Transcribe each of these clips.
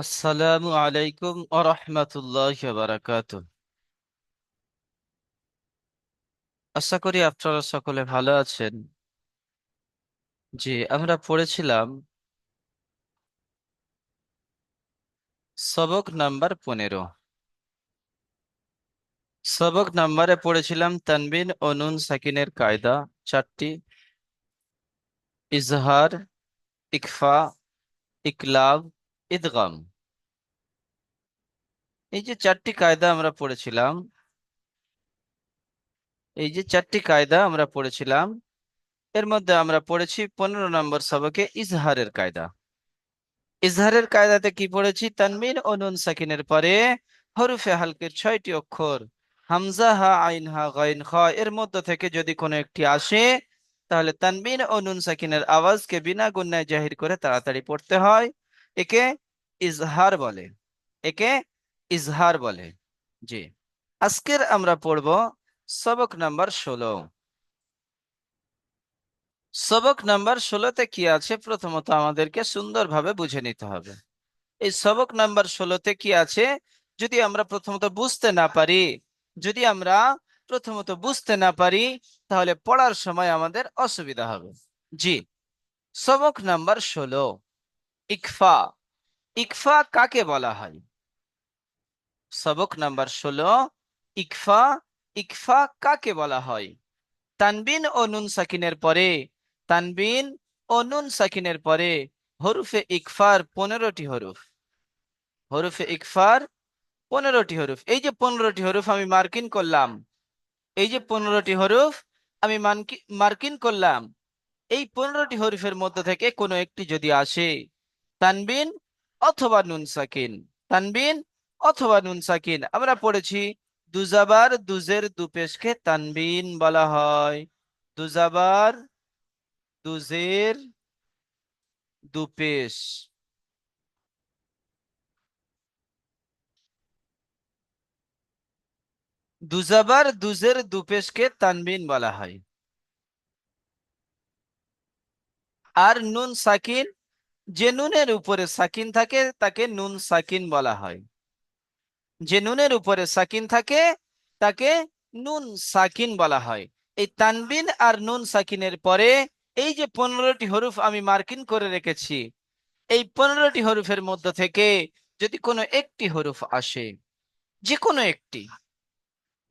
আসসালামু আলাইকুম আরহামাতুল্লাহি ওয়া বারাকাতুহু। আশা করি আপনারা সকলে ভালো আছেন। জি, আমরা পড়েছিলাম সবক নাম্বার 15। সবক নাম্বারে পড়েছিলাম তানবিন ও নুন সাকিনের কায়দা চারটি: ইজহার, ইকফা, ইকলাব, ইদগাম। এই যে চারটি কায়দা আমরা পড়েছিলাম, এর মধ্যে আমরা পড়েছি 15 নম্বর সবকে ইজহারের কায়দা। ইজহারের কায়দাতে কি পড়েছি? তানবিন ও নুন সাকিনের পরে হরফে হালকের 6টি অক্ষর হামজা, হা, আইন, হা, গাইন, খ এর মধ্য থেকে যদি কোনো একটি আসে, তাহলে তানবিন ও নুন সাকিনের আওয়াজকে বিনা গুণায় জাহির করে তাড়াতাড়ি পড়তে হয়। একে ইজহার বলে। একে ইজহার বলে। জি, আজকের আমরা পড়ব সবক নাম্বার 16। সবক নাম্বার 16তে কি আছে প্রথমত আমাদেরকে সুন্দরভাবে বুঝে নিতে হবে। এই সবক নাম্বার 16তে কি আছে যদি আমরা প্রথমত বুঝতে না পারি, যদি আমরা প্রথমত বুঝতে না পারি, তাহলে পড়ার সময় আমাদের অসুবিধা হবে। জি, সবক নাম্বার 16, ইকফা। ইকফা কাকে বলা হয়? সবক নাম্বার 16, ইকফা। ইকফা কাকে বলা হয়? তানবিন ও নুন সাকিনের পরে, তানবিন ও নুন সাকিনের পরে হরফে ইকফার 15টি হরফ। হরফে ইকফার 15টি হরফ। এই যে 15টি হরফ আমি মার্কিন করলাম, এই যে 15টি হরফ আমি মার্কিন করলাম, এই 15টি হরফের মধ্যে থেকে কোনো একটি যদি আসে, তানবিন অথবা নুন সাকিন, তানবিন অথবা নুন সাকিন, আমরা পড়েছি দুজাবার দুজের দুপেশকে তানবিন বলা হয়। দুজাবার দুজের দুপেশ, দুজাবার দুজের দুপেশকে তানবিন বলা হয়। আর নুন সাকিন, যে নুনের উপরে সাকিন থাকে তাকে নুন সাকিন বলা হয়। যে নুনের উপরে সাকিন থাকে তাকে নুন সাকিন বলা হয়। এই তানবিন আর নুন সাকিনের পরে এই যে 15টি হরফ আমি মার্কিন করে রেখেছি, এই 15টি হরফের মধ্য থেকে যদি কোনো একটি হরফ আসে, যে কোনো একটি,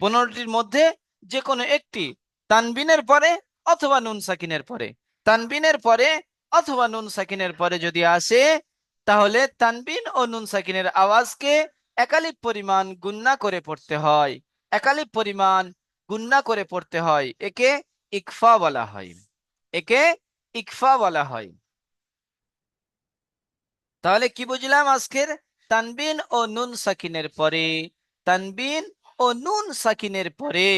15টির মধ্যে যে কোনো একটি তানবিনের পরে অথবা নুন সাকিনের পরে, তানবিনের পরে অথবা নুন সাকিনের পরে যদি আসে, তাহলে তানবিন ও নুন সাকিনের আওয়াজকে একালিপ পরিমাণ গুণনা করে পড়তে হয়। একালিপ পরিমাণ গুণনা করে পড়তে হয়। একে ইকফা বলা হয়। একে ইকফা বলা হয়। তাহলে কি বুঝলাম আজকের? তানবিন ও নুন সাকিনের পরে, তানবিন ও নুন সাকিনের পরে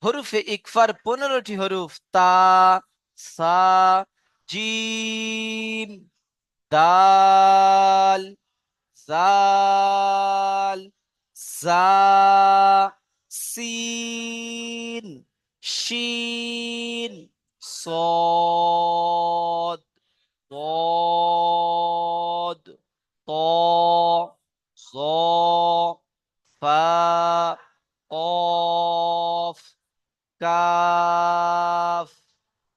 হরফে ইকফার 15টি হরফ তা, সা, জিম, দাল, জাল, জা, সিন, শিন, صاد، ضاد، ط، ظ، ফা, কফ, কাফ।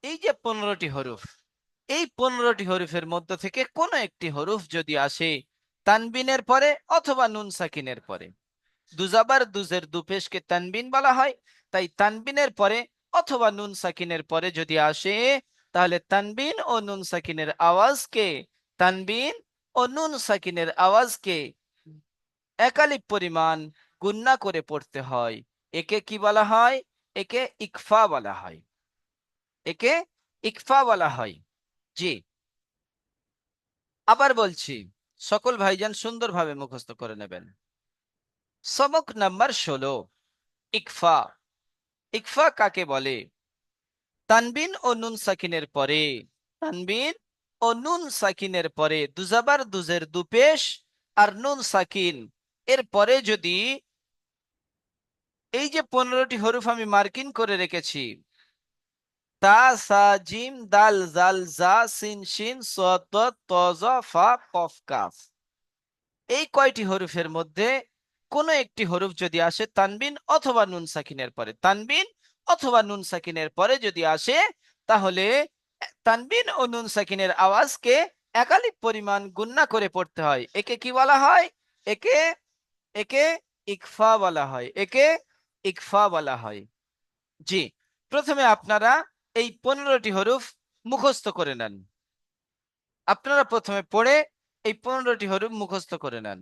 এই যে 15টি হরফ, এই 15টি হরফের মধ্য থেকে কোনো একটি হরফ যদি আসে তানবিনের পরে অথবা নুন সাকিনের পরে, দুজাবার দুজের দুপেশকে তানবিন বলা হয়। তাই তানবিনের পরে অথবা নুন সাকিনের পরে যদি আসে, তাহলে তানবিন ও নুন সাকিনের আওয়াজকে, তানবিন ও নুন সাকিনের আওয়াজকে একালিপ পরিমাণ গুণনা করে পড়তে হয়। একে কি বলা হয়? একে ইকফা বলা হয়। একে ইকফা বলা হয়। জি, আবার বলছি, সকল ভাইজান সুন্দরভাবে মুখস্থ করে নেবেন। সবক নাম্বার 16, ইকফা। ইকফা কাকে বলে? তানবিন ও নুন সাকিনের পরে, তানবিন ও নুন সাকিনের পরে দুজাবার দুজের দুপেশ আর নুন সাকিন এর পরে যদি এই যে 15টি হরফ আমি মার্কিন করে রেখেছি, তা, সা, জিম, দাল, জাল, জা, সিন, শিন, সদ, ত, জ, ফা, কফ, কাফ, এই কয়টি হরফের মধ্যে কোনো একটি হরফ যদি আসে তানবিন অথবা নুন সাকিনের পরে, তানবিন অথবা নুন সাকিনের পরে যদি আসে, তাহলে তানবিন ও নুন সাকিনের আওয়াজকে একালিক পরিমাণ গুণনা করে পড়তে হয়। একে কি বলা হয়? একে একে ইকফা বলা হয়। একে ইকফা বলা হয়। জি, প্রথমে আপনারা এই 15টি হরফ মুখস্থ করে নেন। আপনারা প্রথমে পড়ে এই 15টি হরফ মুখস্থ করে নেন।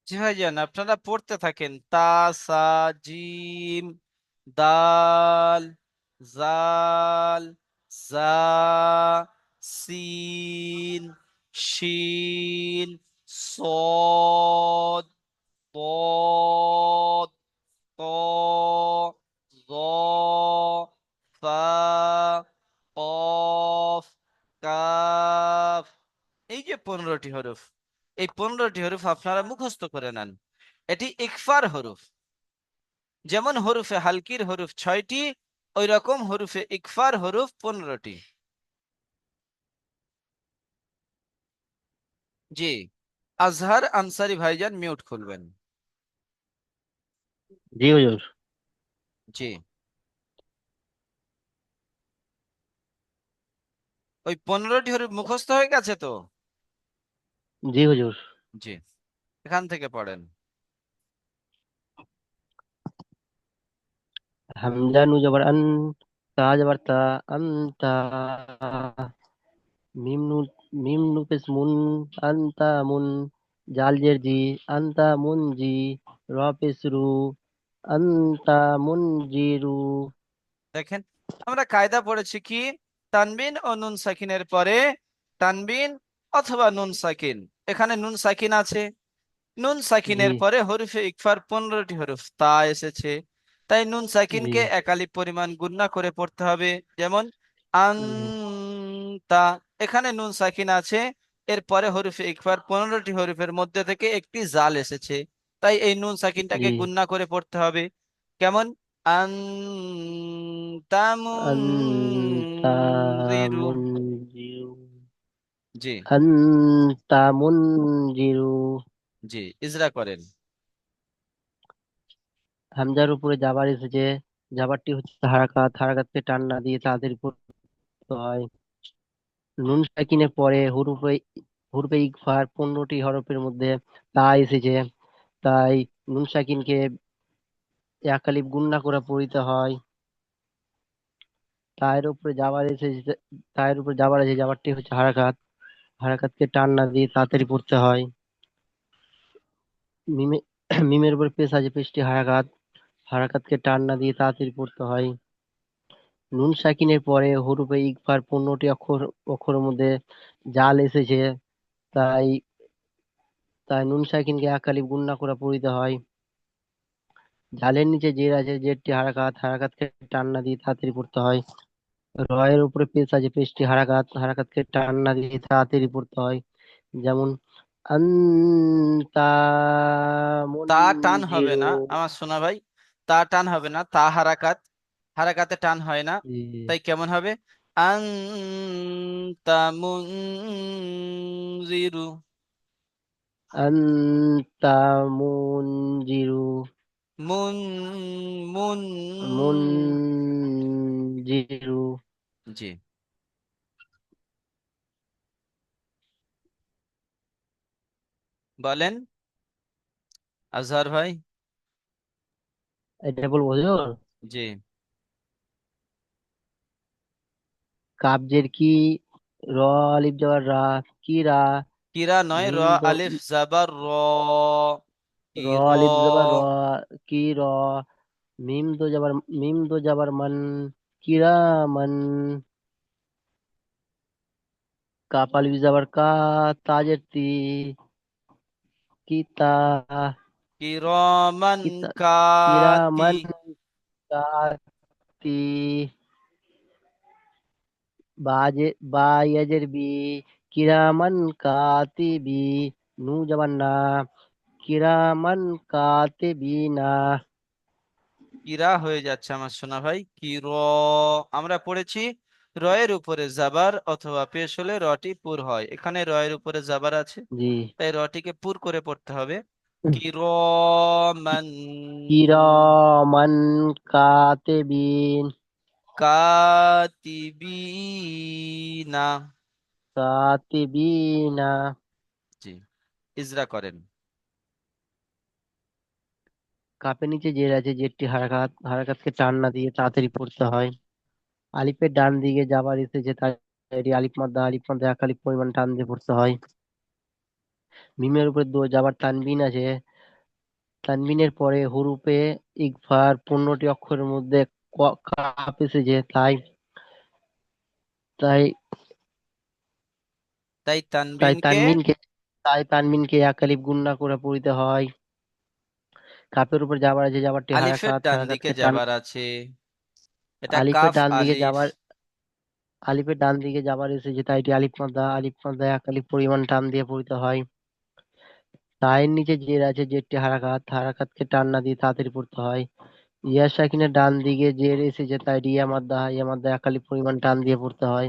জি ভাইজান, আপনারা পড়তে থাকেন। তা, সা, জিম, দাল, জাল, জা, সিন, শিন, সদ, ضاد ط ظ ফা কফ কাফ। এই যে 15টি হরফ, এই 15টি হরফ আপনারা মুখস্থ করে নেন। এটি ইকফার হরফ। যেমন হরফে হালকির হরফ 6টি, ওই রকম হরফে ইকফার হরফ 15টি। জি, আজহার আনসারি ভাইজান মিউট খুলবেন। জি হুজুর। জি, ওই 15টি হরফ মুখস্থ হয়ে গেছে তো? জি হুজুর। জি, এখান থেকে পড়েন। হামজা নু জবর আন, তা জবর তা, আনতা, মিম নু মিম নু পেশ মুন, আনতা মুন, জাল জের জি, আনতা মুন জি, র পেশ রু, আনতা মুন জিরু। দেখেন, আমরা কায়দা পড়েছি কি? তানবিন ও নুন সাকিনের পরে তানবিন অথবা নুন সাকিন। এখানে নুন সাকিন আছে। নুন জি সাকিনের পরে হরফে ইকফার 15টি হরফ তা এসেছে। তাই নুন জি সাকিনকে একালিপ পরিমাণ গুণনা করে পড়তে হবে। যেমন জি আনতা, এখানে নুন সাকিন আছে। এরপরে হরফে ইকফার 15টি হরফের মধ্যে থেকে একটি জাল এসেছে। তাই এই নুন সাকিনটাকে জি। গুণনা করে পড়তে হবে। কেমন? আনতা আনতামুনজিরু। মুন জিরু, জি, আনতা মুন জিরু। জি, ইজরা করেন। হামজার উপরে জাবার এসেছে, জাবারটি হচ্ছে হারাকাত, হারাকাতকে টান না দিয়ে তাদের উপর তো হয়। নুন সাকিনের পরে হুরুফে হুরুফে ইগফার 15টি হরফের মধ্যে তা এসেছে, তাই নুন সাকিনকে একালিপ গুণনা করে পড়িতে হয়। তায়ের উপরে জাবার এসেছে, তায়ের উপরে জাবার আছে, জাবারটি হচ্ছে হারাকাত, হারাকাতকে টান না দিয়ে তাড়াতাড়ি পড়তে হয়। মিমে মিমের উপর পেশ আছে, পেশটি হারাকাত, হারাকাতকে টান না দিয়ে তাড়াতাড়ি পড়তে হয়। নুন সাকিনের পরে হরফে ইকফার 15টি অক্ষরের মধ্যে জাল এসেছে, তাই তাই নুন সাকিনকে এক আলিফ গুণনা করে পড়িতে হয়। জালের নিচে জের আছে, জেরটি হারাকাত, হারাকাতকে টান না দিয়ে তাড়াতাড়ি পড়তে হয়। রয়ের উপরে পেশ আছে, পেশটি হারাকাত, হারাকাতকে টান না দিয়ে তাড়াতাড়ি পড়তে হয়। যেমন আন্তা তা টান হবে না মুনজিরু। আমার সোনা ভাই, তা টান হবে না, তা হারাকাত, হারাকাতে টান হয় না। তাই কেমন হবে? আনতা মুনজিরু। আন্তা মুনজিরু। Moon moon মুনজিরু। জি, বলেন আজহার ভাই। এটা বলবো হুজুর? জি, কাবজের কি, র, আলিফ জবর রা, কি রা, কিরা নয়, র মিম দো, আলিফ জাবার র, কি র র। আলিফ জবর র, কি র, মিম দো জবর, মিম দো জবর মান, কিরামান। কাপ আলিফ জবর কা, তাজের তি, কিতা, কিরমান কিতা, কাতি। কিরামান কাতি। বাজে, বায়াজের বি, কিরামান কাতিবি, নু জবর না, কিরামান কাতিবিনা। কিরা হয়ে যাচ্ছে আমার সোনা ভাই, কি র। আমরা পড়েছি রয়ের উপরে জাবার অথবা পেশ হলে রটি পুর হয়, এখানে রয়ের উপরে জাবার আছে, জি। তাই রটিকে পুর করে পড়তে হবে। কি র মান কিরামান কাতিবিন। কাতিবিনা। কাতিবিনা। জি, ইজরা করেন। কাপের নিচে জের আছে, জেরটি হারাকাত, হারাকাতকে টান না দিয়ে তাড়াতাড়ি পড়তে হয়। আলিফের ডান দিকে যাবার এসেছে, তাই এটি আলিফ মাদ্দা, আলিফ মাদ্দা এক আলিফ পরিমাণ টান দিয়ে পড়তে হয়। মিমের উপর দো যাবার তানবিন আছে, তানবিনের পরে হুরুফে ইগফার 15টি অক্ষরের মধ্যে কাপ এসেছে, তাই তাই তাই তাই তানবিনকে তানবিনকে তাই তানবিনকে এক আলিফ গুণনা করে পড়িতে হয়। কাপের উপর যাবার আছে, যাবারটি আলিফের হারাকাত, ডান দিকে হারাকাতকে টান। যাবার আছে, এটা আলিফের কাফ ডান দিকে আলিফ। যাবার আলিফের ডান দিকে যাবার এসেছে, তাই এটি আলিফ মাদ্দা, আলিফ মাদ্দা এক আলিফ পরিমাণ টান দিয়ে পড়িতে হয়। তায়ের নিচে জের আছে, জেরটি হারাকাত, হারাকাতকে টান না দিয়ে তাড়াতাড়ি পড়তে হয়। ইয়া সাকিনের ডান দিকে জের এসেছে, তাই এটি ইয়া মাদ্দা এক আলিফ পরিমাণ টান দিয়ে পড়তে হয়।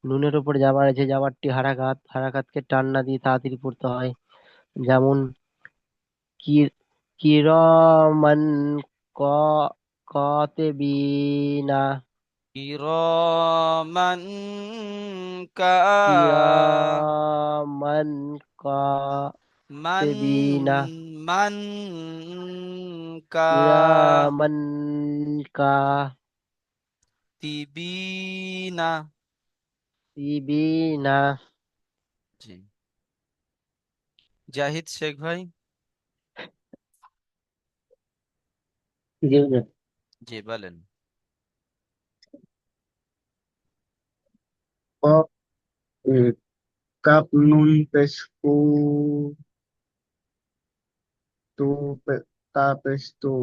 নুনের উপর যাবার আছে, যাবারটি হারাকাত, হারাকাতকে টান না দিয়ে তাড়াতাড়ি পড়তে হয়। যেমন কি, কিরমান ক, কাতিবিনা। কিরমান কা কিরামান মান কাতিবিনা। মান কিরামান কাতিবিনা। কাতিবিনা। জি, জাহিদ শেখ ভাই। জি হুজুর। জি, বলেন। Kop, kap nun pes ku tu pe, ta pes ku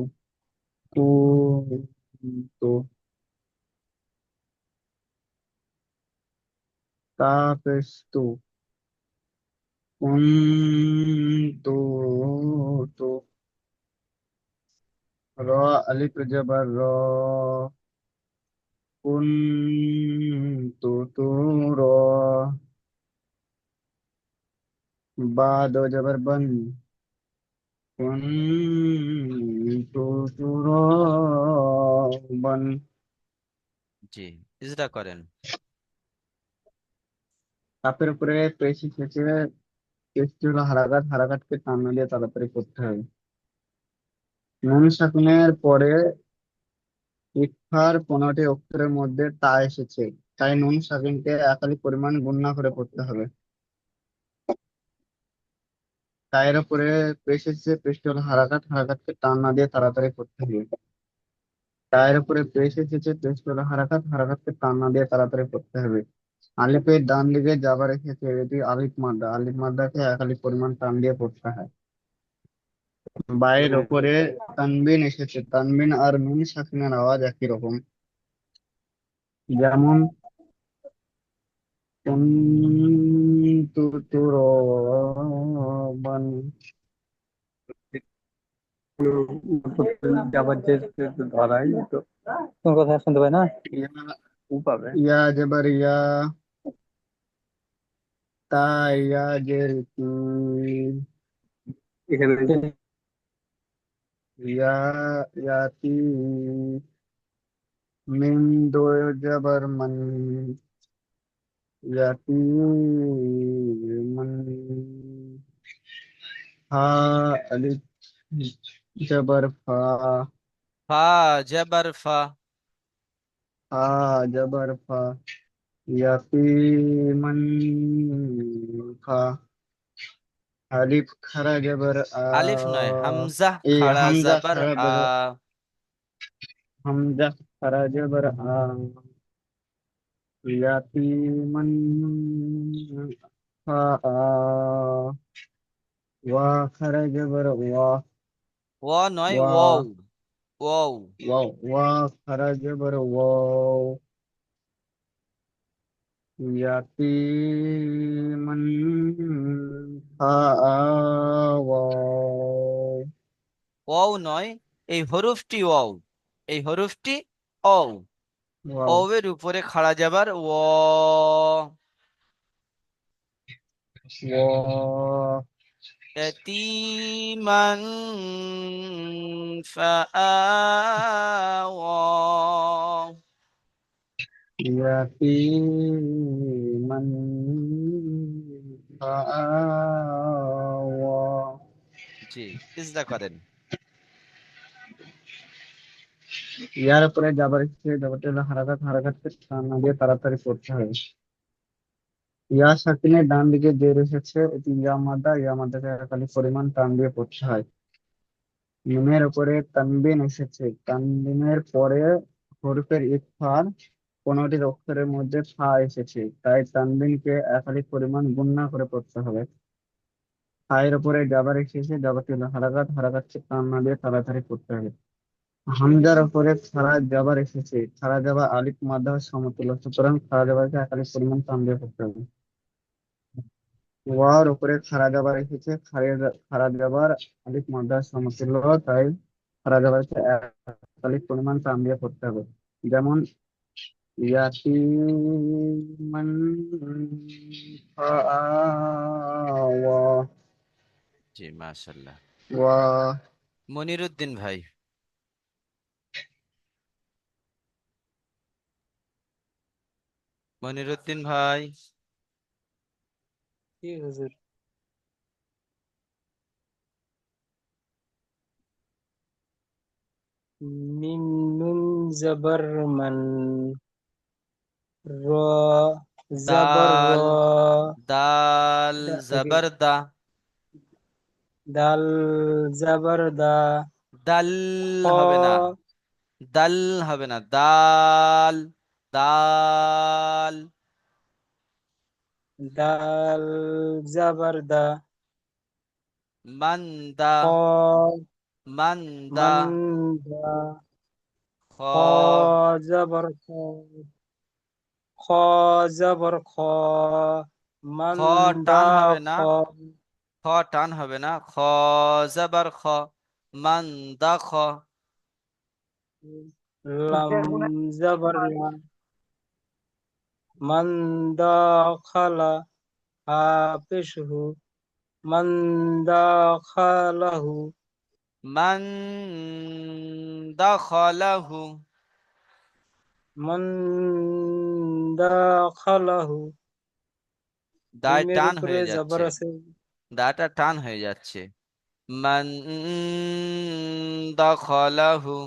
tu ta pes kun tu ro alif jabar ro kun tu ro ba do jabar ban kun tu ro ban. G, Ezra করেন। কাপের উপরে পেশি শেষে পেশটি হলো হারাকাত, হারাকাতকে টান না দিয়ে তাড়াতাড়ি করতে হবে। নুন সাকুনের পরে ইকফার 15টি অক্ষরের মধ্যে তা এসেছে, তাই নুন সাকিনকে একালি পরিমাণ গুণনা করে পড়তে হবে। টায়ের উপরে পেশ এসেছে, পেশটি হলো হারাকাত, হারাকাতকে টান না দিয়ে তাড়াতাড়ি করতে হবে। টায়ের উপরে পেশ এসেছে, পেশটি হলো হারাকাত, হারাকাতকে টান না দিয়ে তাড়াতাড়ি করতে হবে। আলিফের ডান দিকে যাবার এসেছে, এটি আলিফ মাদ্দা, আলিফ মাদ্দাকে এক আলিফ পরিমাণ টান দিয়ে পড়তে হয়। বায়ের ওপরে তানবিন এসেছে, তানবিন আর নুন সাকিনের আওয়াজ একই রকম। যেমন কুনতু তুরাবান, আবার যে ধরাই তো কোন কথা শুনতে পাই না ইয়া ও পাবে ইয়া জবর ইয়া, তা ইয়া জের কি, এখানে ইয়া ইয়াতি, মিম দো জবর মান, ইয়াতি মান, হা আলিফ জবর ফা, ফা জবর ফা। হা জবর ফা, ইয়াতিমান, খা আলিফ খারা জবর আ, আলিফ নয়, হামজা এ খাড়া হামজা জবর খারা আ। জবর, হামজা খারা জবর আ, ইয়াতিমান, খা আ, ওয়া খারা জবর ওয়া, ওয়া নয়, ওয়া ওয়াও। ওয়াও। ওয়া ওয়া খারা জবর ওয়াও, ইয়াতিমান, খা আ, ওয়াও, ওয়াও নয়, এই হরফটি ওয়াও, এই হরফটি অও। ওয়াও, অও এর উপরে খাড়া যাবার ও। ওয়া يتيما فآوى। يتيما فآوى। জি, ইজদা করেন। ইয়ার উপরে যাবার ইচ্ছে, যাবারটা হলো হারাকাত, হারাকাতকে টান না দিয়ে তাড়াতাড়ি পড়তে হবে। ইয়া সাকিনের ডান দিকে জের এসেছে, এটি ইয়া মাদা, ইয়া মাদাকে খালি পরিমাণ টান দিয়ে পড়তে হয়। নুনের উপরে তানবিন এসেছে, তানবিনের পরে হরফের ইকফার, 15টি অক্ষরের মধ্যে ফা এসেছে, তাই তানবিনকে একাধিক পরিমাণ গুণনা করে পড়তে হবে। ফায়ের উপরে জাবার এসেছে, জাবারটি হলো হারাকাত, হারাকাতকে টান না দিয়ে তাড়াতাড়ি পড়তে হবে। হামজার উপরে খাড়া জাবার এসেছে, খাড়া জাবা আলিফ মাদ্দা সমতুল্য, সুতরাং খাড়া জাবারকে একাধিক পরিমাণ টান দিয়ে পড়তে হবে। ওয়ার উপরে খাড়া জাবার এসেছে, খাড়া জাবার আলিফ মাদ্দা সমতুল্য, তাই খাড়া জাবারকে একাধিক পরিমাণ টান দিয়ে পড়তে হবে। যেমন ইয়াতিমান ফাআওয়া, জি, মাশাল্লাহ। ওয়া মনিরুদ্দিন ভাই, মনিরুদ্দিন ভাই। কি হুজুর মিম নুন জবর মান র জবর র দাল, দাল থেকে জবর দা। দাল জবর দা দাল খ হবে না, দাল হবে না, দাল, দাল। দাল জবর দা মান্দা, খ মান্দা। মান দা খ খ, জবর খ খ জবর খ খ মান দা টান হবে খ না, খ টান হবে না, খ জবর খ, মান্দা খ। লাম জবর লা মান দাখালা হাফিজহু মান দাখালাহু মান দাখালাহু। মান দাখালাহু দায় মিমের টান উপরে হয়ে জবর যাচ্ছে, আছে দাটা টান হয়ে যাচ্ছে। মান দাখালাহু।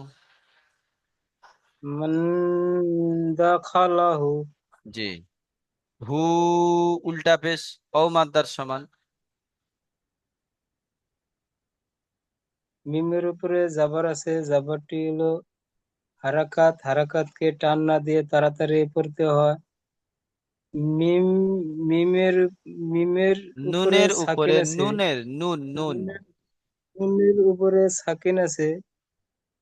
মান দাখালাহু জি। হু উল্টা পেশ, ও মাদ্দার সমান। মিমের উপরে জাবার আছে, জাবারটি হলো হারাকাত, হারাকাতকে টান না দিয়ে তাড়াতাড়ি পড়তে হয়। মিম মিমের মিমের উপরে নুনের উপরে সাকিন আছে, নুনের নুন নুন নুনের নুনের উপরে সাকিন আছে,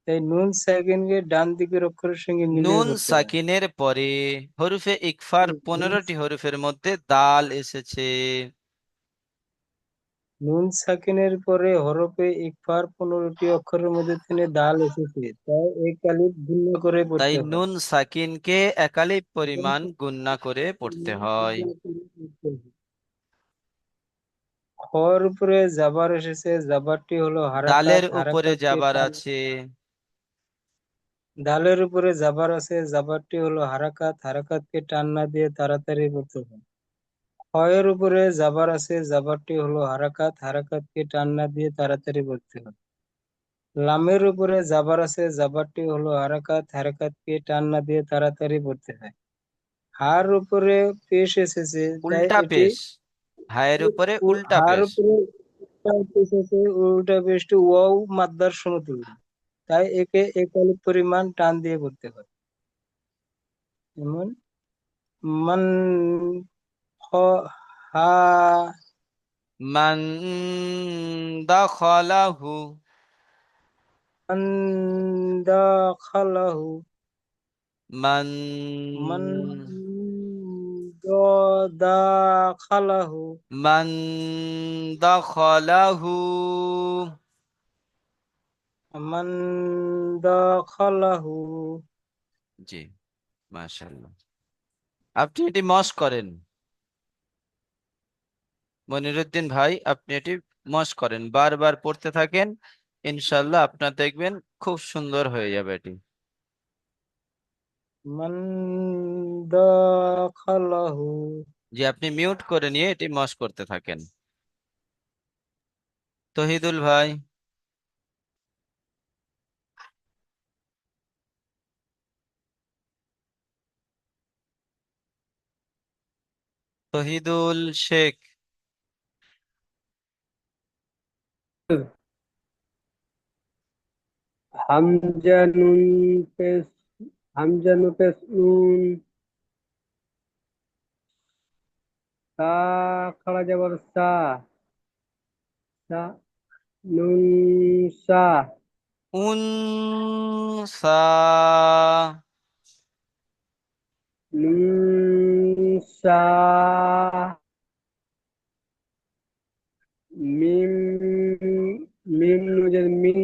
তাই নুন সাকিনকে ডান দিকের অক্ষরের সঙ্গে মিলিয়ে নুন পড়তে হয়। সাকিনের পরে হরফে ইকফার নুন 15টি হরফের মধ্যে দাল এসেছে। নুন সাকিনের পরে হরফে ইকফার 15টি অক্ষরের মধ্যে থেকে দাল এসেছে, তাই এক আলিফ গুণনা করে তাই পড়তে হয়। নুন সাকিনকে একালিপ নুন পরিমাণ গুণনা করে পড়তে সাকিনের হয়। গুণনা করে পড়তে হয়। খর উপরে জাবার এসেছে, জাবারটি হলো হারাকাত, দালের উপরে হারাকাতকে যাবার টান। আছে। দালের উপরে জাবার আছে, জাবারটি হলো হারাকাত, হারাকাতকে টান না দিয়ে তাড়াতাড়ি পড়তে হয়। খয়ের উপরে জাবার আছে, জাবারটি হলো হারাকাত, হারাকাতকে টান না দিয়ে তাড়াতাড়ি পড়তে হয়। লামের উপরে জাবার আছে, জাবারটি হলো হারাকাত, হারাকাতকে টান না দিয়ে তাড়াতাড়ি পড়তে হয়। হার উপরে পেশ এসেছে, তাই উল্টা এটি পেশ, হায়ের উপরে উল্টা হার পেশ। উপরে উল্টা পেশ আছে, উল্টা পেশটি ওয়াও মাদ্দার সমতুল্য, তাই একে এক আলিফ পরিমাণ টান দিয়ে পড়তে হয়। যেমন মান, খ, হা, মান দাখালাহু, মান দাখালাহু, মান মান দাখালাহু, মান দাখালাহু। মান দাখালাহু। জি, মাশাআল্লাহ। আপনি এটি মশ করেন মনিরুদ্দিন ভাই, আপনি এটি মশ করেন, বারবার পড়তে থাকেন, ইনশাল্লাহ আপনার দেখবেন খুব সুন্দর হয়ে যাবে এটি। মান দাখালাহু। জি, আপনি মিউট করে নিয়ে এটি মশ করতে থাকেন। তহিদুল ভাই, তহিদুল শেখ। হামজা নুন পেশ, হামজা নুন পেশ নুন, সা খাড়া যাবার সা, সা নুন সা, উনসা, নুন সা, মিম, মিম নুজের মিন,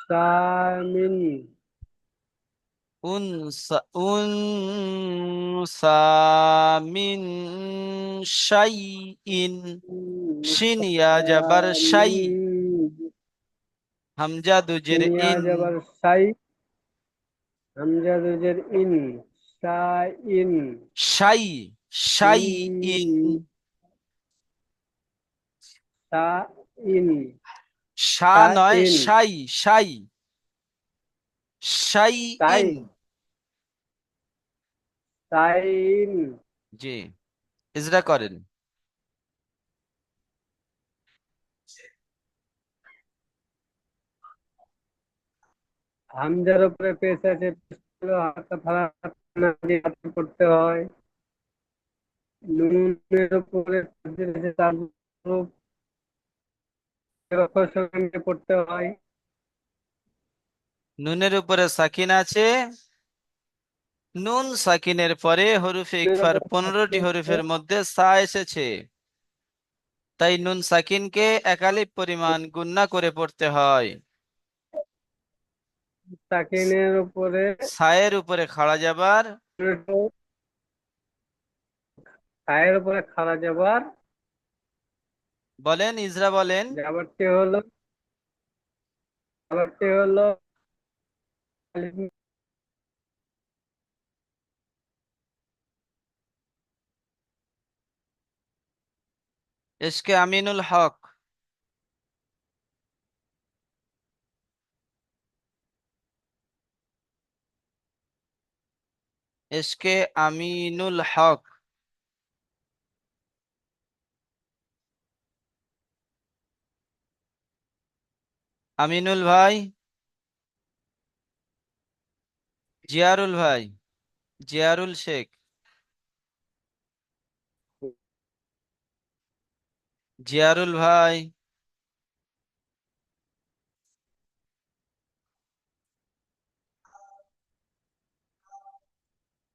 সা মিন, উনসা, উনসা মিন শাইইন, শিন ইয়া সা জাবার শাই, মিন, হামজা দুজের সিনিয়া ইন, যাবার সাই, হামজা দুজের ইন, সা ইন, শাই, শাই ইন, ইন, সা ইন, শা সা নয় ইন, শাই, শাই, শাই তাই ইন। সাইন। জি, ইজরা করেন। হামজার উপরে পেশ আছে, পেশ গুলো হালকা হালকা টানা দিয়ে হাতে করতে হয়। নুনের উপরে তাসদীদ আছে, তার রূপ অক্ষর সঙ্গে পড়তে হয়। নুনের উপরে সাকিন আছে, নুন সাকিনের পরে হরফে নুনের ইকফার উপরে 15টি সাকিন আছে, হরফের মধ্যে সা এসেছে, তাই নুন সাকিনকে একালিপ পরিমাণ গুণনা করে পড়তে হয়। সাকিনের উপরে সায়ের উপরে খাড়া যাবার, সায়ের উপরে খাড়া যাবার, বলেন ইজরা বলেন। যাবারটি হলো, যাবারটি হলো আলিফ। এসকে আমিনুল হক, এসকে আমিনুল হক। আমিনুল ভাই, জিয়ারুল ভাই, জিয়ারুল শেখ, জিয়ারুল ভাই,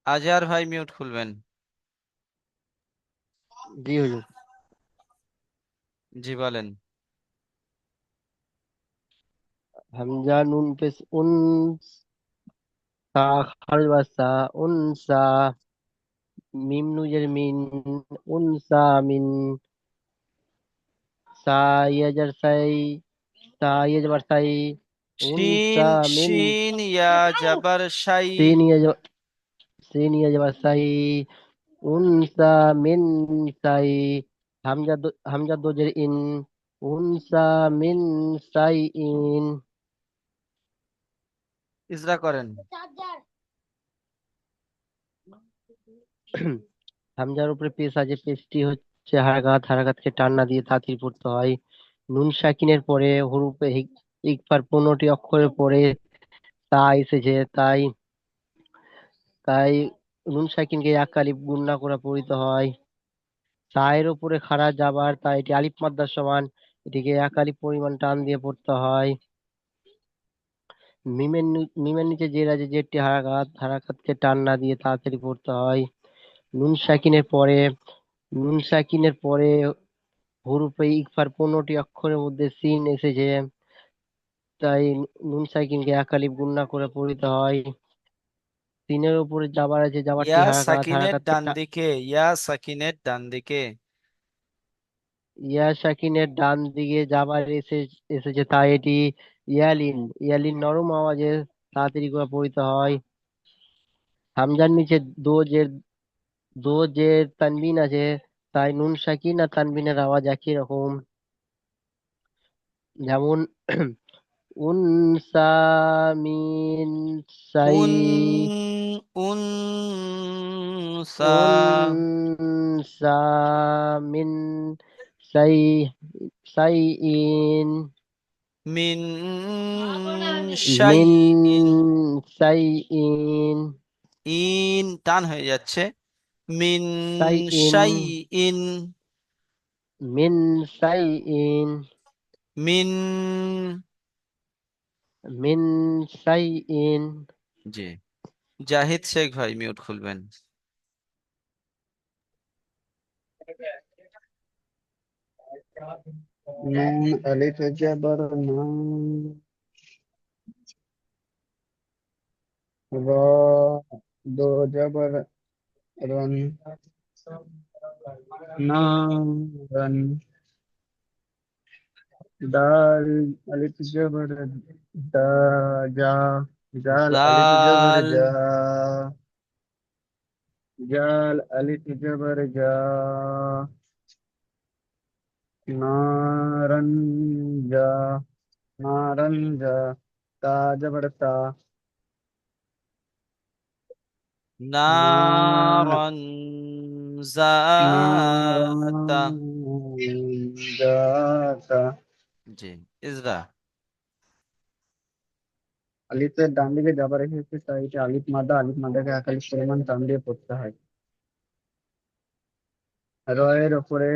আজহার ভাই মিউট খুলবেন। জি হুজুর। জি বলেন। হামজা নুন পেশ উন, সা খালওয়াসা উনসা, মিম নুজের মিন, উনসা মিন, সা ইয়াজার সাই, সা ইয়াজার সাই, শিন, উনসা মিন, শিন ইয়া জাবার শাই, scene ইয়াজার, scene ইয়াজার Sai, উনসা mean Sai, Hamza দোজের in, উনসা mean Sai in. Ezra করেন। হামজার উপরে পেশ আছে, পেশটি হচ্ছে হারাকাত, হারাকাতকে টান না দিয়ে তাড়াতাড়ি পড়তে হয়। নুন সাকিনের পরে হরুপে ইকফার 15টি অক্ষরের পরে তা এসেছে, তাই তাই নুন সাকিনকে এক আলিফ গুণনা করে পড়িতে হয়। তায়ের উপরে খাড়া যাবার, তাই এটি আলিফ মাদ্দার সমান, এটিকে এক আলিফ পরিমাণ টান দিয়ে পড়তে হয়। মিমের নিচে জের আছে, জেরটি হারাকাত, হারাকাতকে টান না দিয়ে তাড়াতাড়ি পড়তে হয়। নুন সাকিনের পরে নুন সাকিনের পরে হুরুফে ইকফার 15টি অক্ষরের মধ্যে সিন এসেছে, তাই নুন সাকিনকে এক আলিফ গুণনা করে পড়িতে হয়। সিনের উপরে জাবার আছে, জাবারটি ইয়া হারাকাত, সাকিনের হারাকাতকে ডান দিকে, ইয়া সাকিনের ডান দিকে। ইয়া সাকিনের ডান দিকে জাবার এসেছে, তাই এটি ইয়ালিন, ইয়ালিন নরম আওয়াজে তাড়াতাড়ি করে পড়িতে হয়। হামজার নিচে দো জের তানবিন আছে, তাই নুন সাকিন আর তানবিনের আওয়াজ একই রকম। যেমন উনসা মিন সাই, উন, উনসা, উনসা মিন সাই, সাই in, mean mean শাইইন, Sai in, in টান হয়ে যাচ্ছে, মিন সাই in, শাইইন, mean Sai in, mean. Mean Sai in. জি, জাহিদ শেখ ভাই মিউট খুলবেন। নুন আলিফ জবর না, র, দো জবর রন, না রন, দাল আলিফ জবর দা, যা, জাল আলিফ জবর জাল, যা, জাল আলিফ জবর যা, নারন যা, নারন যা, তা জবর তা, না, নারন জাতা। নারন জাতা। জি, ইজরা। আলিফের ডান দিকে যাবার রেখেছে, তাই এটা আলিফ মাদা, আলিফ মাদাকে এক আলিফ পরিমাণ টান দিয়ে পড়তে হয়। রয়ের ওপরে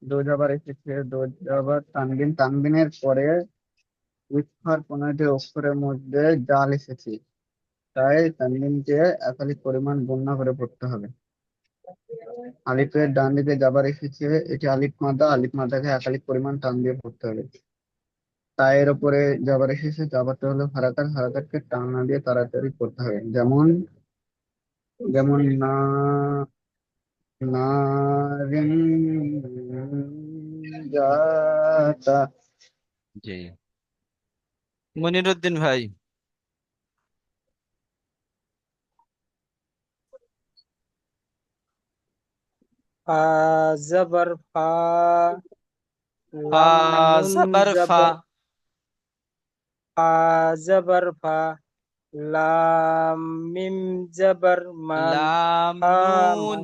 দো যাবার এসেছে, দো যাবার তানবিন, তানবিনের পরে ইকফার 15টি অক্ষরের মধ্যে জাল এসেছে, তাই তানবিনকে এক আলিফ পরিমাণ গুণনা করে পড়তে হবে। আলিফের ডান দিকে যাবার এসেছে, এটি আলিফ মাদা, আলিফ মাদাকে এক আলিফ পরিমাণ টান দিয়ে পড়তে হবে। তায়ের ওপরে যাবার এসেছে, যাবারটা হলো হারাকাত, হারাকাতকে টান না দিয়ে তাড়াতাড়ি পড়তে হবে। যেমন যেমন না, নারিন জাতা। জি, মনিরুদ্দিন ভাই। ফা জবর ফা, ফা লাম নুন জবর ফা, জবর, ফা জবর ফা, লাম মিম জবর মান, লাম ফা নুন, মান,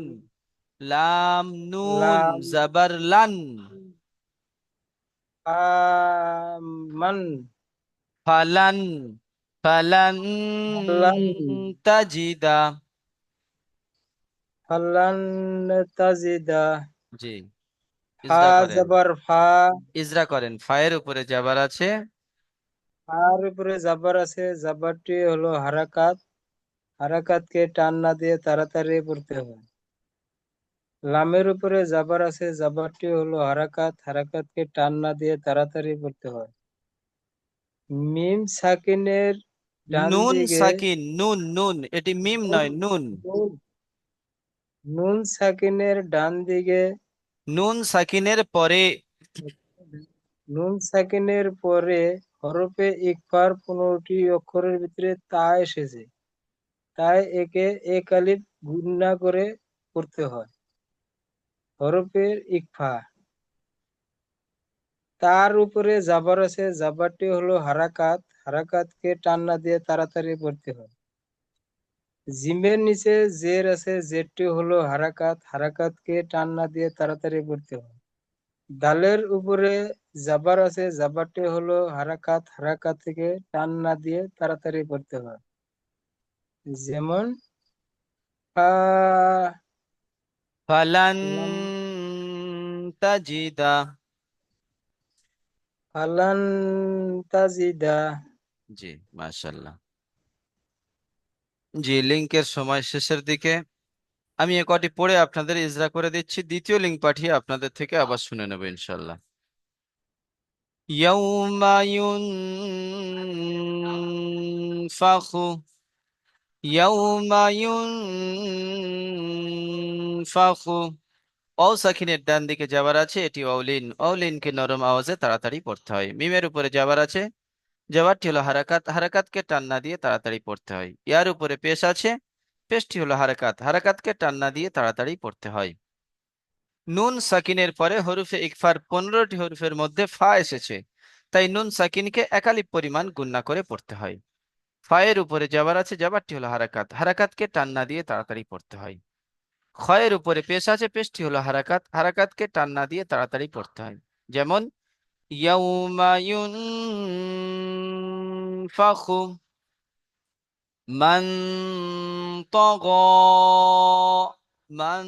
লাম নুন লাম জবর লান, ফা মান, ফালান ফালান ফালান তাজিদা। ফালান তাজিদা। জি, ফা ইজরা করেন, জবর ফা। ইজরা করেন। ফায়ের উপরে জাবার আছে, ফার উপরে জাবার আছে, জাবারটি হলো হারাকাত। হারাকাতকে টান না দিয়ে তাড়াতাড়ি পড়তে হয়। লামের উপরে জাবার আছে, জাবারটি হলো হারাকাত। হারাকাতকে টান না দিয়ে তাড়াতাড়ি পড়তে হয়। মিম সাকিনের ডান নুন দিকে। সাকিন, নুন নুন, এটি মিম নুন নয়, নুন। নুন নুন সাকিনের ডান দিকে। নুন সাকিনের পরে, নুন সাকিনের পরে হরফে ইকফার 15টি অক্ষরের ভিতরে তা এসেছে, তাই একে এক আলিফ গুণনা করে পড়তে হয়। হরফের ইকফা। তার উপরে জাবার আছে, জাবারটি হলো হারাকাত। হারাকাতকে টান না দিয়ে তাড়াতাড়ি পড়তে হয়। জিমের নিচে জের আছে, জেরটি হলো হারাকাত। হারাকাতকে টান না দিয়ে তাড়াতাড়ি পড়তে হয়। দালের উপরে জাবার আছে, জাবারটি হলো হারাকাত। হারাকাত থেকে টান না দিয়ে তাড়াতাড়ি পড়তে হয়। যেমন ফা, ফালান লাম, তাজিদা। ফালান তাজিদা। জি, মাশাআল্লাহ। জি, লিঙ্কের সময় শেষের দিকে। আমি এ কটি পড়ে আপনাদের ইজরা করে দিচ্ছি, দ্বিতীয় লিঙ্ক পাঠিয়ে আপনাদের থেকে আবার শুনে নেব ইনশাল্লাহ। ইয়াউমা ইউনফাখু, ইয়াউমা ইউনফাখু। অ সাকিনের ডান দিকে যাবার আছে, এটি অলিন। অলিনকে নরম আওয়াজে তাড়াতাড়ি পড়তে হয়। মিমের উপরে যাবার আছে, যাবারটি হলো হারাকাত। হারাকাতকে টান না দিয়ে তাড়াতাড়ি পড়তে হয়। ইয়ার উপরে পেশ আছে, পেশটি হলো হারাকাত। হারাকাতকে টান না দিয়ে তাড়াতাড়ি পড়তে হয়। নুন সাকিনের পরে হরফে ইকফার 15টি হরফের মধ্যে ফা এসেছে, তাই নুন সাকিনকে একালিপ পরিমাণ গুণনা করে পড়তে হয়। ফায়ের উপরে যাবার আছে, যাবারটি হলো হারাকাত। হারাকাতকে টান না দিয়ে তাড়াতাড়ি পড়তে হয়। খয়ের উপরে পেশ আছে, পেশটি হলো হারাকাত। হারাকাতকে টান না দিয়ে তাড়াতাড়ি পড়তে হয়। যেমন ইয়াউমা ইউনফাখু মান তাগা, মান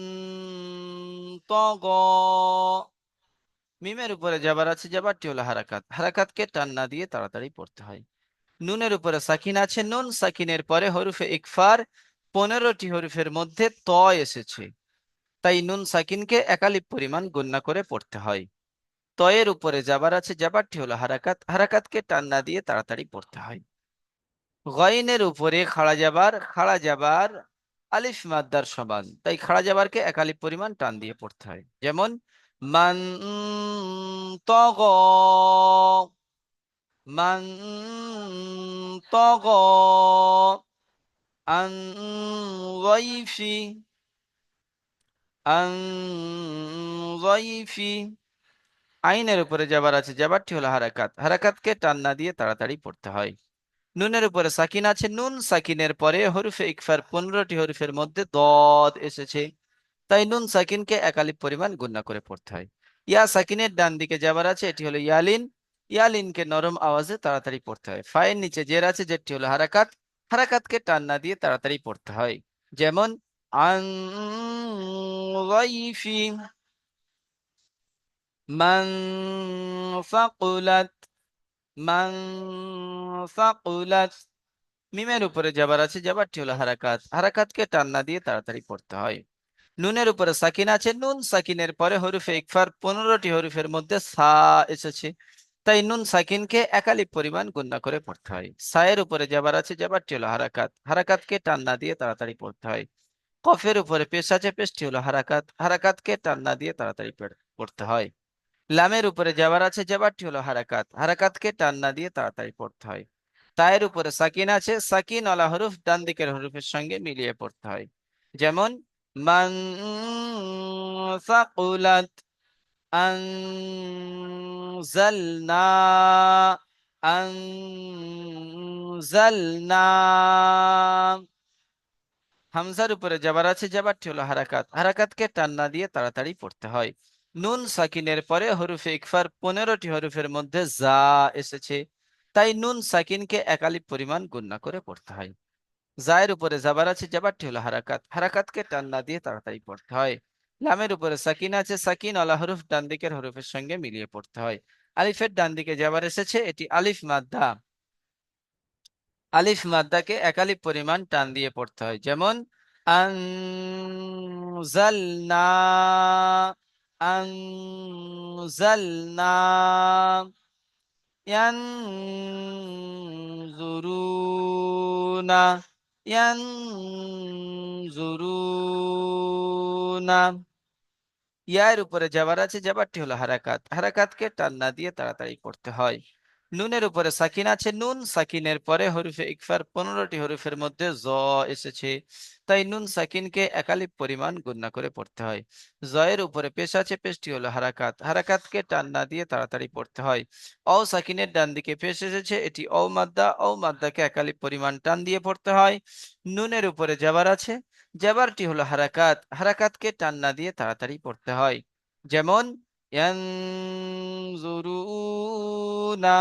তাগা। মিমের উপরে যাবার আছে, যাবারটি হলো হারাকাত। হারাকাতকে টান না দিয়ে তাড়াতাড়ি পড়তে হয়। নুনের উপরে সাকিন আছে, নুন সাকিনের পরে হরফে ইকফার 15টি হরফের মধ্যে ত এসেছে, তাই নুন সাকিনকে একালিপ পরিমাণ গণ্য করে পড়তে হয়। তয়ের উপরে যাবার আছে, যাবারটি হলো হারাকাত। হারাকাতকে টান না দিয়ে তাড়াতাড়ি পড়তে হয়। গয়নের উপরে খাড়া যাবার, খাড়া যাবার আলিফ মাদ্দার সমান, তাই খাড়া যাবারকে একালিপ পরিমাণ টান দিয়ে পড়তে হয়। যেমন মান তগ, মান তগ আন যাইফি, আন যাইফি। আইনের উপরে যাবার আছে, যাবারটি হলো হারাকাত। হারাকাতকে টান না দিয়ে তাড়াতাড়ি পড়তে হয়। নুনের উপরে সাকিন আছে, নুন সাকিনের পরে হরফে ইকফার 15টি হরফের মধ্যে দদ এসেছে, তাই নুন সাকিনকে একালিপ পরিমাণ গুণনা করে পড়তে হয়। ইয়া সাকিনের ডান দিকে যাবার আছে, এটি হলো ইয়ালিন। ইয়ালিনকে নরম আওয়াজে তাড়াতাড়ি পড়তে হয়। ফায়ের নিচে জের আছে, যেটি হলো হারাকাত। হারাকাতকে টান না দিয়ে তাড়াতাড়ি পড়তে হয়। যেমন আন যাইফি মান ফাকুলাত, মান ফাকুলাত। মিমের উপরে যাবার আছে, যাবারটি হলো হারাকাত। হারাকাতকে টান না দিয়ে তাড়াতাড়ি পড়তে হয়। নুনের উপরে সাকিন আছে, নুন সাকিনের পরে হরফে ইকফার 15টি হরফের মধ্যে সা এসেছে, তাই নুন সাকিনকে একালিপ পরিমাণ গুণনা করে পড়তে হয়। সায়ের উপরে যাবার আছে, যাবারটি হলো হারাকাত। হারাকাতকে টান না দিয়ে তাড়াতাড়ি পড়তে হয়। কফের উপরে পেশ আছে, পেশটি হলো হারাকাত। হারাকাতকে টান না দিয়ে তাড়াতাড়ি পড়তে হয়। লামের উপরে যাবার আছে, যাবারটি হলো হারাকাত। হারাকাতকে টান না দিয়ে তাড়াতাড়ি পড়তে হয়। তায়ের উপরে সাকিন আছে, সাকিন ওয়ালা হরফ ডান দিকের হরফের সঙ্গে মিলিয়ে পড়তে হয়। যেমন মান সাকুলাত, আনজালনা, আনজালনা। হামজার উপরে যাবার আছে, যাবারটি হলো হারাকাত। হারাকাতকে টান না দিয়ে তাড়াতাড়ি পড়তে হয়। নুন সাকিনের পরে হরফে ইকফার 15টি হরফের মধ্যে জা এসেছে, তাই নুন সাকিনকে একালিপ পরিমাণ গুণনা করে পড়তে হয়। জায়ের উপরে জাবার আছে, জাবারটি হলো হারাকাত, হারাকাতকে টান না দিয়ে তাড়াতাড়ি পড়তে হয়। লামের উপরে সাকিন আছে, সাকিন আলা হরফ ডান দিকের হরফের সঙ্গে মিলিয়ে পড়তে হয়। আলিফের ডান দিকে জাবার এসেছে, এটি আলিফ মাদ্দা, আলিফ মাদ্দাকে একালিপ পরিমাণ টান দিয়ে পড়তে হয়। যেমন আনজালনা, আনজালনা, ইয়ানজুরুনা, ইয়ানজুরুনা। ইয়ার উপরে জাবার আছে, জাবারটি হলো হারাকাত, হারাকাতকে টান না দিয়ে তাড়াতাড়ি পড়তে হয়। নুনের উপরে সাকিন আছে, নুন সাকিনের পরে হরফে ইকফার 15টি হরফের মধ্যে জ এসেছে, তাই নুন সাকিনকে একালিপ পরিমাণ গুণনা করে পড়তে হয়। জয়ের উপরে পেশ আছে, পেশটি হলো হারাকাত, হারাকাতকে টান না দিয়ে তাড়াতাড়ি পড়তে হয়। অ সাকিনের ডান দিকে পেশ এসেছে, এটি অ মাদ্দা, অ মাদ্দাকে একালিপ পরিমাণ টান দিয়ে পড়তে হয়। নুনের উপরে জাবার আছে, জাবারটি হলো হারাকাত, হারাকাতকে টান না দিয়ে তাড়াতাড়ি পড়তে হয়। যেমন ইয়ানজুরুনা,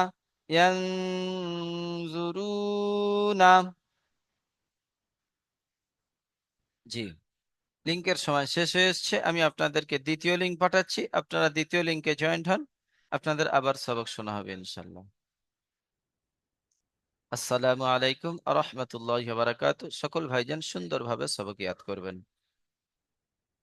ইয়ানজুরুনা। জি, লিংকের সময় শেষ হয়ে এসেছে, আমি আপনাদেরকে দ্বিতীয় লিঙ্ক পাঠাচ্ছি, আপনারা দ্বিতীয় লিঙ্কে জয়েন্ট হন, আপনাদের আবার সবক শোনা হবে ইনশাল্লাহ। আসসালামু আলাইকুম আ রহমতুল্লাহ বারাকাতু। সকল ভাইজান সুন্দরভাবে সবক ইয়াদ করবেন।